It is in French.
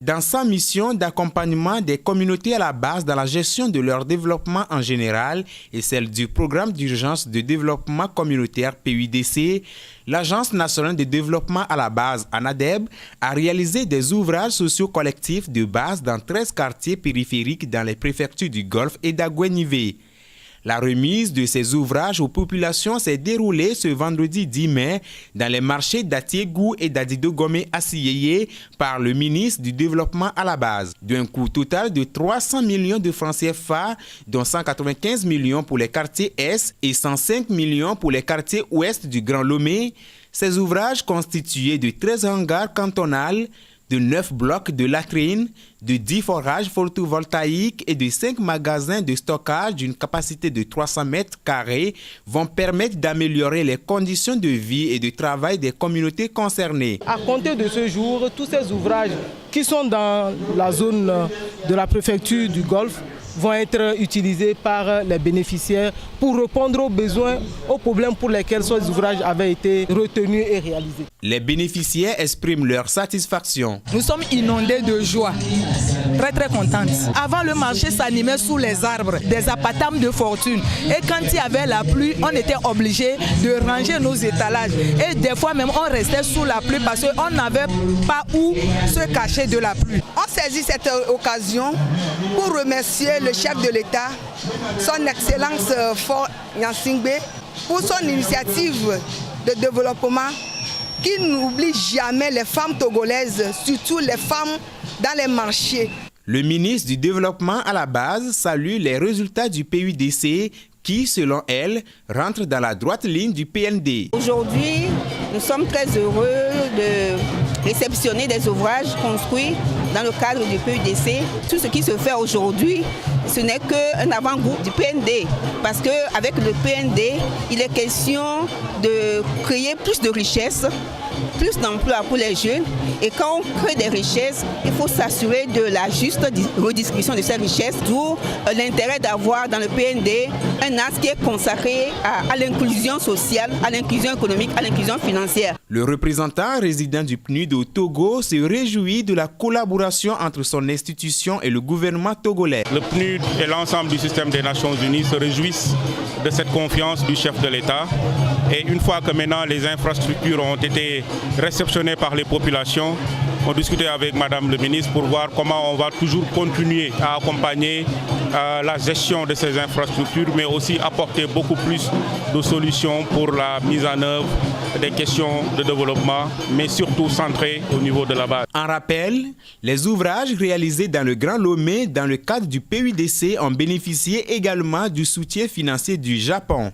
Dans sa mission d'accompagnement des communautés à la base dans la gestion de leur développement en général et celle du programme d'urgence de développement communautaire PUDC, l'Agence nationale de développement à la base, ANADEB, a réalisé des ouvrages sociaux collectifs de base dans 13 quartiers périphériques dans les préfectures du Golfe et d'Aguenivé. La remise de ces ouvrages aux populations s'est déroulée ce vendredi 10 mai dans les marchés d'Atiégou et d'Adidogomé à Siyeye par le ministre du Développement à la base, d'un coût total de 300 millions de francs CFA, dont 195 millions pour les quartiers Est et 105 millions pour les quartiers Ouest du Grand Lomé. Ces ouvrages constitués de 13 hangars cantonales, de 9 blocs de latrines, de 10 forages photovoltaïques et de 5 magasins de stockage d'une capacité de 300 mètres carrés vont permettre d'améliorer les conditions de vie et de travail des communautés concernées. À compter de ce jour, tous ces ouvrages qui sont dans la zone de la préfecture du Golfe vont être utilisés par les bénéficiaires pour répondre aux besoins, aux problèmes pour lesquels ces ouvrages avaient été retenus et réalisés. Les bénéficiaires expriment leur satisfaction. Nous sommes inondés de joie, très contentes. Avant, le marché s'animait sous les arbres, des apatames de fortune. Et quand il y avait la pluie, on était obligé de ranger nos étalages. Et des fois même, on restait sous la pluie parce qu'on n'avait pas où se cacher de la pluie. On saisit cette occasion pour remercier le chef de l'État, son Excellence Faure Gnassingbé, pour son initiative de développement qui n'oublie jamais les femmes togolaises, surtout les femmes dans les marchés. Le ministre du Développement à la base salue les résultats du PUDC qui, selon elle, rentrent dans la droite ligne du PND. Aujourd'hui, nous sommes très heureux de réceptionner des ouvrages construits dans le cadre du PUDC. Tout ce qui se fait aujourd'hui, ce n'est qu'un avant-goût du PND. Parce qu'avec le PND, il est question de créer plus de richesses, plus d'emplois pour les jeunes. Et quand on crée des richesses, il faut s'assurer de la juste redistribution de ces richesses. D'où l'intérêt d'avoir dans le PND un axe qui est consacré à l'inclusion sociale, à l'inclusion économique, à l'inclusion financière. Le représentant résident du PNUD au Togo se réjouit de la collaboration entre son institution et le gouvernement togolais. Le PNUD et l'ensemble du système des Nations Unies se réjouissent de cette confiance du chef de l'État. Et une fois que maintenant les infrastructures ont été réceptionnées par les populations, on discutait avec Madame le ministre pour voir comment on va toujours continuer à accompagner la gestion de ces infrastructures, mais aussi apporter beaucoup plus de solutions pour la mise en œuvre des questions de développement, mais surtout centrées au niveau de la base. En rappel, les ouvrages réalisés dans le Grand Lomé dans le cadre du PUDC ont bénéficié également du soutien financier du Japon.